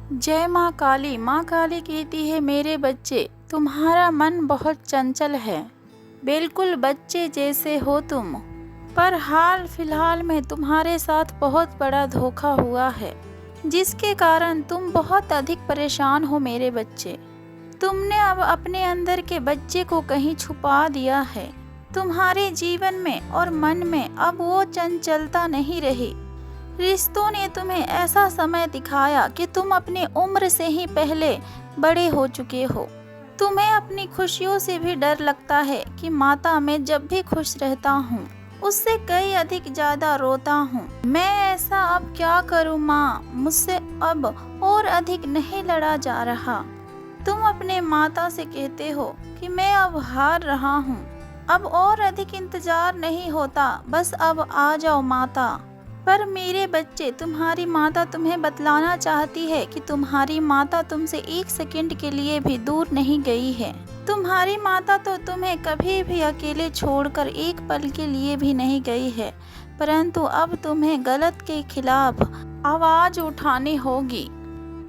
जय माँ काली। माँ काली कहती है, मेरे बच्चे, तुम्हारा मन बहुत चंचल है, बिल्कुल बच्चे जैसे हो तुम। पर हाल फिलहाल में तुम्हारे साथ बहुत बड़ा धोखा हुआ है, जिसके कारण तुम बहुत अधिक परेशान हो मेरे बच्चे। तुमने अब अपने अंदर के बच्चे को कहीं छुपा दिया है। तुम्हारे जीवन में और मन में अब वो चंचलता नहीं रही। रिश्तों ने तुम्हें ऐसा समय दिखाया कि तुम अपनी उम्र से ही पहले बड़े हो चुके हो। तुम्हें अपनी खुशियों से भी डर लगता है कि माता, मैं जब भी खुश रहता हूँ उससे कई अधिक ज्यादा रोता हूँ। मैं ऐसा अब क्या करूँ माँ, मुझसे अब और अधिक नहीं लड़ा जा रहा। तुम अपने माता से कहते हो कि मैं अब हार रहा हूँ, अब और अधिक इंतजार नहीं होता, बस अब आ जाओ माता। पर मेरे बच्चे, तुम्हारी माता तुम्हें बतलाना चाहती है कि तुम्हारी माता तुमसे एक सेकंड के लिए भी दूर नहीं गई है। तुम्हारी माता तो तुम्हें कभी भी अकेले छोड़कर एक पल के लिए भी नहीं गई है, परंतु अब तुम्हें गलत के खिलाफ आवाज उठानी होगी।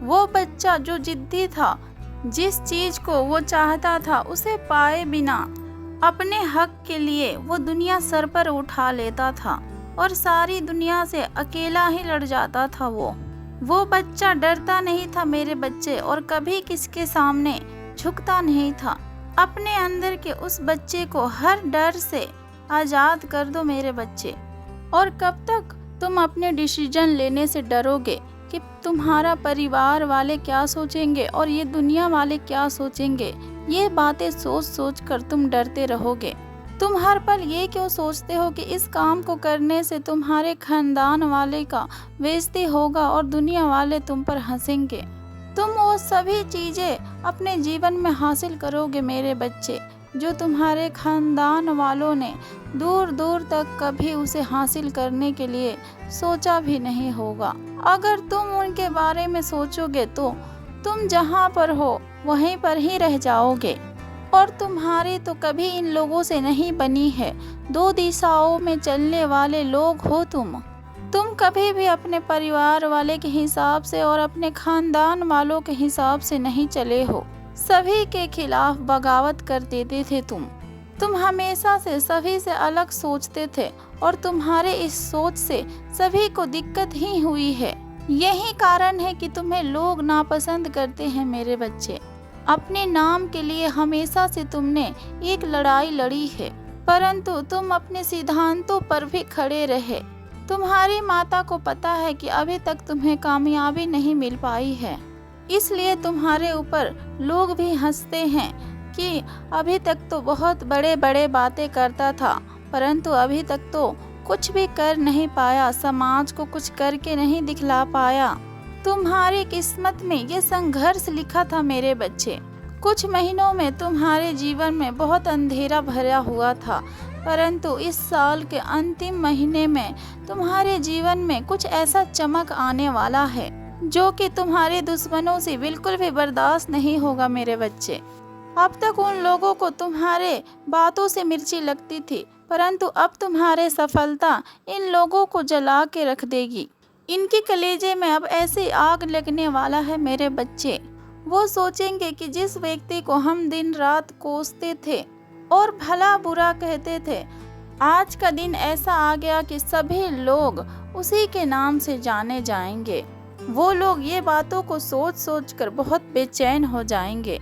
वो बच्चा जो जिद्दी था, जिस चीज को वो चाहता था उसे पाए बिना अपने हक के लिए वो दुनिया सर पर उठा लेता था और सारी दुनिया से अकेला ही लड़ जाता था। वो बच्चा डरता नहीं था मेरे बच्चे, और कभी किसके सामने झुकता नहीं था। अपने अंदर के उस बच्चे को हर डर से आजाद कर दो मेरे बच्चे। और कब तक तुम अपने डिसीजन लेने से डरोगे कि तुम्हारा परिवार वाले क्या सोचेंगे और ये दुनिया वाले क्या सोचेंगे? ये बातें सोच सोच कर तुम डरते रहोगे। तुम हर पल ये क्यों सोचते हो कि इस काम को करने से तुम्हारे खानदान वाले का बेइज्जती होगा और दुनिया वाले तुम पर हंसेंगे? तुम वो सभी चीजें अपने जीवन में हासिल करोगे मेरे बच्चे, जो तुम्हारे खानदान वालों ने दूर दूर तक कभी उसे हासिल करने के लिए सोचा भी नहीं होगा। अगर तुम उनके बारे में सोचोगे तो तुम जहाँ पर हो वहीं पर ही रह जाओगे। और तुम्हारी तो कभी इन लोगों से नहीं बनी है। दो दिशाओं में चलने वाले लोग हो तुम कभी भी अपने परिवार वाले के हिसाब से और अपने खानदान वालों के हिसाब से नहीं चले हो। सभी के खिलाफ बगावत कर देते थे तुम हमेशा से सभी से अलग सोचते थे, और तुम्हारे इस सोच से सभी को दिक्कत ही हुई है। यही कारण है कि तुम्हें लोग नापसंद करते हैं मेरे बच्चे। अपने नाम के लिए हमेशा से तुमने एक लड़ाई लड़ी है, परंतु तुम अपने सिद्धांतों पर भी खड़े रहे। तुम्हारी माता को पता है कि अभी तक तुम्हें कामयाबी नहीं मिल पाई है, इसलिए तुम्हारे ऊपर लोग भी हंसते हैं कि अभी तक तो बहुत बड़े बड़े बातें करता था, परंतु अभी तक तो कुछ भी कर नहीं पाया, समाज को कुछ करके नहीं दिखला पाया। तुम्हारी किस्मत में ये संघर्ष लिखा था मेरे बच्चे। कुछ महीनों में तुम्हारे जीवन में बहुत अंधेरा भरा हुआ था, परंतु इस साल के अंतिम महीने में तुम्हारे जीवन में कुछ ऐसा चमक आने वाला है जो कि तुम्हारे दुश्मनों से बिल्कुल भी बर्दाश्त नहीं होगा मेरे बच्चे। अब तक उन लोगों को तुम्हारे बातों से मिर्ची लगती थी, परंतु अब तुम्हारे सफलता इन लोगों को जला के रख देगी। इनके कलेजे में अब ऐसी आग लगने वाला है मेरे बच्चे। वो सोचेंगे कि जिस व्यक्ति को हम दिन रात कोसते थे और भला बुरा कहते थे, आज का दिन ऐसा आ गया कि सभी लोग उसी के नाम से जाने जाएंगे। वो लोग ये बातों को सोच सोच कर बहुत बेचैन हो जाएंगे।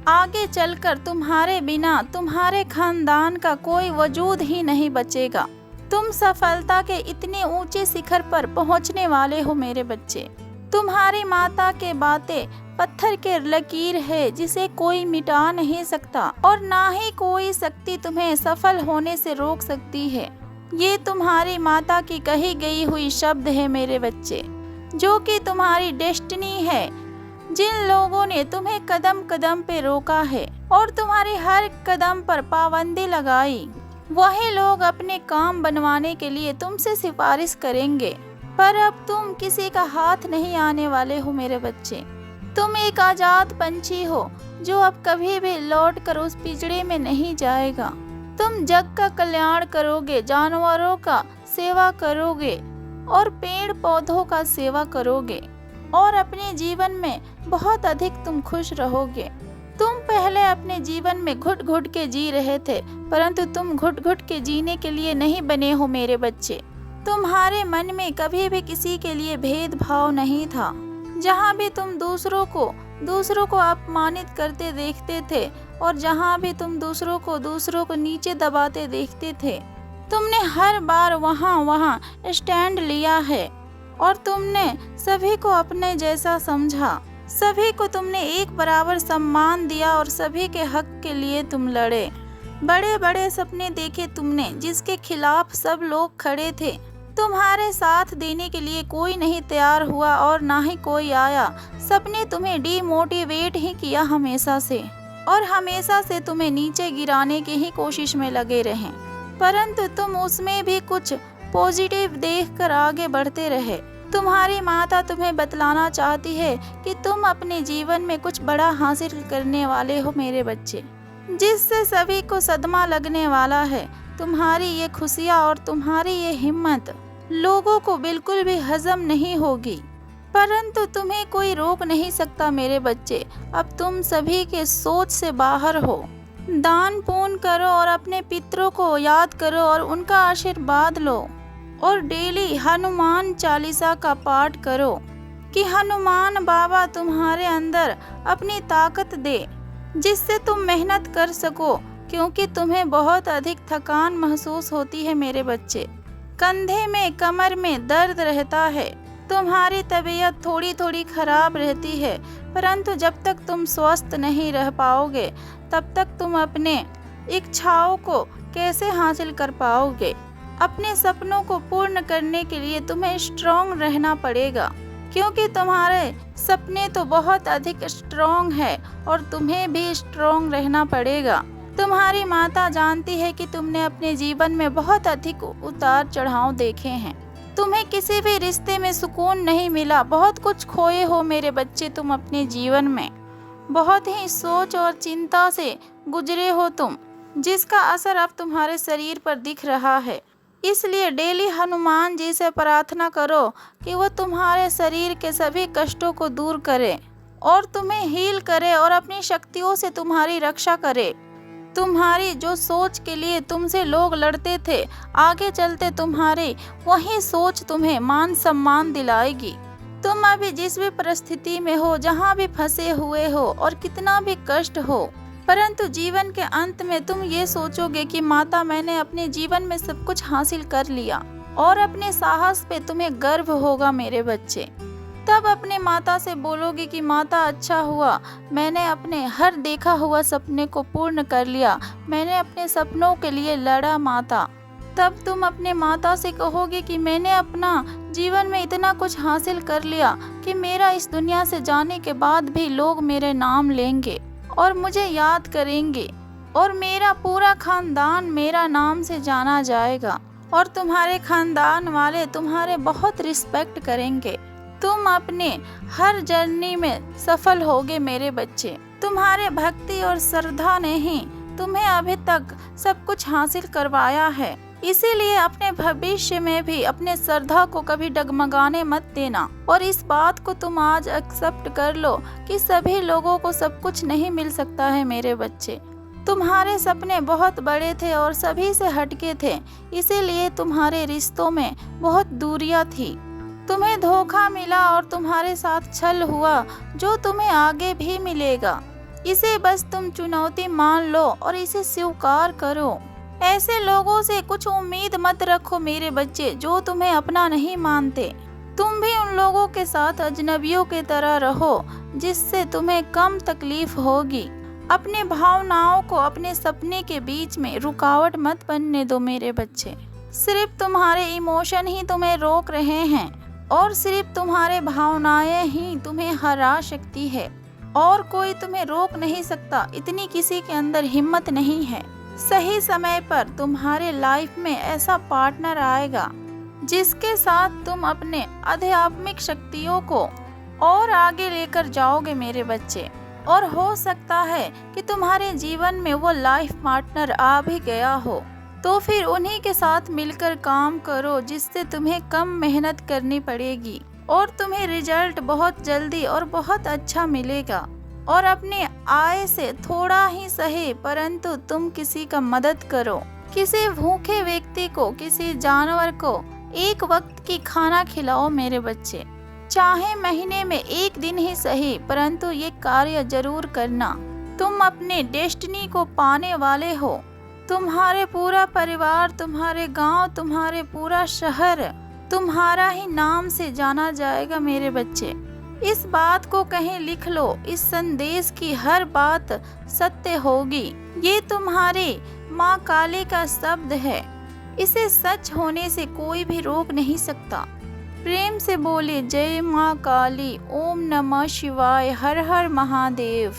आगे चलकर तुम्हारे बिना तुम्हारे खानदान का कोई वजूद ही नहीं बचेगा। तुम सफलता के इतने ऊंचे शिखर पर पहुंचने वाले हो मेरे बच्चे। तुम्हारी माता के बातें पत्थर के लकीर है जिसे कोई मिटा नहीं सकता, और ना ही कोई शक्ति तुम्हें सफल होने से रोक सकती है। ये तुम्हारी माता की कही गई हुई शब्द है मेरे बच्चे, जो कि तुम्हारी डेस्टिनी है। जिन लोगों ने तुम्हें कदम कदम पे रोका है और तुम्हारे हर कदम पर पाबंदी लगाई, वही लोग अपने काम बनवाने के लिए तुमसे सिफारिश करेंगे। पर अब तुम किसी का हाथ नहीं आने वाले हो मेरे बच्चे। तुम एक आजाद पंछी हो जो अब कभी भी लौट कर उस पिंजरे में नहीं जाएगा। तुम जग का कल्याण करोगे, जानवरों का सेवा करोगे और पेड़ पौधों का सेवा करोगे। और अपने जीवन में बहुत अधिक तुम खुश रहोगे। तुम पहले अपने जीवन में घुट घुट के जी रहे थे, परंतु तुम घुट घुट के जीने के लिए नहीं बने हो मेरे बच्चे। तुम्हारे मन में कभी भी किसी के लिए भेदभाव नहीं था। जहाँ भी तुम दूसरों को अपमानित करते देखते थे और जहाँ भी तुम दूसरों को नीचे दबाते देखते थे, तुमने हर बार वहाँ स्टैंड लिया है और तुमने सभी को अपने जैसा समझा। सभी को तुमने एक बराबर सम्मान दिया और सभी के हक के लिए तुम लड़े। बड़े बड़े सपने देखे तुमने, जिसके खिलाफ सब लोग खड़े थे। तुम्हारे साथ देने के लिए कोई नहीं तैयार हुआ और ना ही कोई आया। सपने तुम्हें डिमोटिवेट ही किया हमेशा से, और हमेशा से तुम्हें नीचे गिराने की ही कोशिश में लगे रहे, परंतु तुम उसमें भी कुछ पॉजिटिव देखकर आगे बढ़ते रहे। तुम्हारी माता तुम्हें बतलाना चाहती है कि तुम अपने जीवन में कुछ बड़ा हासिल करने वाले हो मेरे बच्चे, जिससे सभी को सदमा लगने वाला है। तुम्हारी ये खुशियाँ और तुम्हारी ये हिम्मत लोगों को बिल्कुल भी हजम नहीं होगी, परंतु तुम्हें कोई रोक नहीं सकता मेरे बच्चे। अब तुम सभी के सोच से बाहर हो। दान पुण्य करो और अपने पितरों को याद करो और उनका आशीर्वाद लो, और डेली हनुमान चालीसा का पाठ करो कि हनुमान बाबा तुम्हारे अंदर अपनी ताकत दे, जिससे तुम मेहनत कर सको, क्योंकि तुम्हें बहुत अधिक थकान महसूस होती है मेरे बच्चे। कंधे में, कमर में दर्द रहता है। तुम्हारी तबीयत थोड़ी थोड़ी खराब रहती है, परंतु जब तक तुम स्वस्थ नहीं रह पाओगे तब तक तुम अपने इच्छाओं को कैसे हासिल कर पाओगे। अपने सपनों को पूर्ण करने के लिए तुम्हें स्ट्रॉन्ग रहना पड़ेगा, क्योंकि तुम्हारे सपने तो बहुत अधिक स्ट्रॉन्ग है और तुम्हें भी स्ट्रॉन्ग रहना पड़ेगा। तुम्हारी माता जानती है कि तुमने अपने जीवन में बहुत अधिक उतार चढ़ाव देखे हैं। तुम्हें किसी भी रिश्ते में सुकून नहीं मिला, बहुत कुछ खोए हो मेरे बच्चे तुम अपने जीवन में। बहुत ही सोच और चिंता से गुजरे हो तुम, जिसका असर अब तुम्हारे शरीर पर दिख रहा है। इसलिए डेली हनुमान जी से प्रार्थना करो कि वो तुम्हारे शरीर के सभी कष्टों को दूर करे और तुम्हें हील करे और अपनी शक्तियों से तुम्हारी रक्षा करे। तुम्हारी जो सोच के लिए तुमसे लोग लड़ते थे, आगे चलते तुम्हारी वही सोच तुम्हें मान सम्मान दिलाएगी। तुम अभी जिस भी परिस्थिति में हो, जहाँ भी फंसे हुए हो और कितना भी कष्ट हो, परंतु जीवन के अंत में तुम ये सोचोगे कि माता मैंने अपने जीवन में सब कुछ हासिल कर लिया, और अपने साहस पे तुम्हें गर्व होगा मेरे बच्चे। तब अपने माता से बोलोगे कि माता अच्छा हुआ, मैंने अपने हर देखा हुआ सपने को पूर्ण कर लिया, मैंने अपने सपनों के लिए लड़ा माता। तब तुम अपने माता से कहोगे कि मैंने अपना जीवन में इतना कुछ हासिल कर लिया कि मेरा इस दुनिया से जाने के बाद भी लोग मेरे नाम लेंगे और मुझे याद करेंगे, और मेरा पूरा खानदान मेरा नाम से जाना जाएगा, और तुम्हारे खानदान वाले तुम्हारे बहुत रिस्पेक्ट करेंगे। तुम अपने हर जर्नी में सफल होगे मेरे बच्चे। तुम्हारे भक्ति और श्रद्धा ने ही तुम्हें अभी तक सब कुछ हासिल करवाया है, इसीलिए अपने भविष्य में भी अपने श्रद्धा को कभी डगमगाने मत देना। और इस बात को तुम आज एक्सेप्ट कर लो कि सभी लोगों को सब कुछ नहीं मिल सकता है मेरे बच्चे। तुम्हारे सपने बहुत बड़े थे और सभी से हटके थे, इसीलिए तुम्हारे रिश्तों में बहुत दूरियां थी। तुम्हें धोखा मिला और तुम्हारे साथ छल हुआ, जो तुम्हें आगे भी मिलेगा। इसे बस तुम चुनौती मान लो और इसे स्वीकार करो। ऐसे लोगों से कुछ उम्मीद मत रखो मेरे बच्चे जो तुम्हें अपना नहीं मानते। तुम भी उन लोगों के साथ अजनबियों की तरह रहो, जिससे तुम्हें कम तकलीफ होगी। अपने भावनाओं को अपने सपने के बीच में रुकावट मत बनने दो मेरे बच्चे। सिर्फ तुम्हारे इमोशन ही तुम्हें रोक रहे हैं, और सिर्फ तुम्हारे भावनाएं ही तुम्हें हरा सकती है, और कोई तुम्हें रोक नहीं सकता। इतनी किसी के अंदर हिम्मत नहीं है। सही समय पर तुम्हारे लाइफ में ऐसा पार्टनर आएगा जिसके साथ तुम अपने आध्यात्मिक शक्तियों को और आगे लेकर जाओगे मेरे बच्चे। और हो सकता है कि तुम्हारे जीवन में वो लाइफ पार्टनर आ भी गया हो, तो फिर उन्हीं के साथ मिलकर काम करो, जिससे तुम्हें कम मेहनत करनी पड़ेगी और तुम्हें रिजल्ट बहुत जल्दी और बहुत अच्छा मिलेगा। और अपने आय से थोड़ा ही सही परंतु तुम किसी का मदद करो। किसी भूखे व्यक्ति को, किसी जानवर को एक वक्त की खाना खिलाओ मेरे बच्चे। चाहे महीने में एक दिन ही सही परंतु ये कार्य जरूर करना। तुम अपने डेस्टिनी को पाने वाले हो। तुम्हारे पूरा परिवार, तुम्हारे गांव, तुम्हारे पूरा शहर तुम्हारा ही नाम से जाना जाएगा मेरे बच्चे। इस बात को कहीं लिख लो। इस संदेश की हर बात सत्य होगी। ये तुम्हारी माँ काली का शब्द है। इसे सच होने से कोई भी रोक नहीं सकता। प्रेम से बोले जय माँ काली, ओम नमः शिवाय, हर हर महादेव।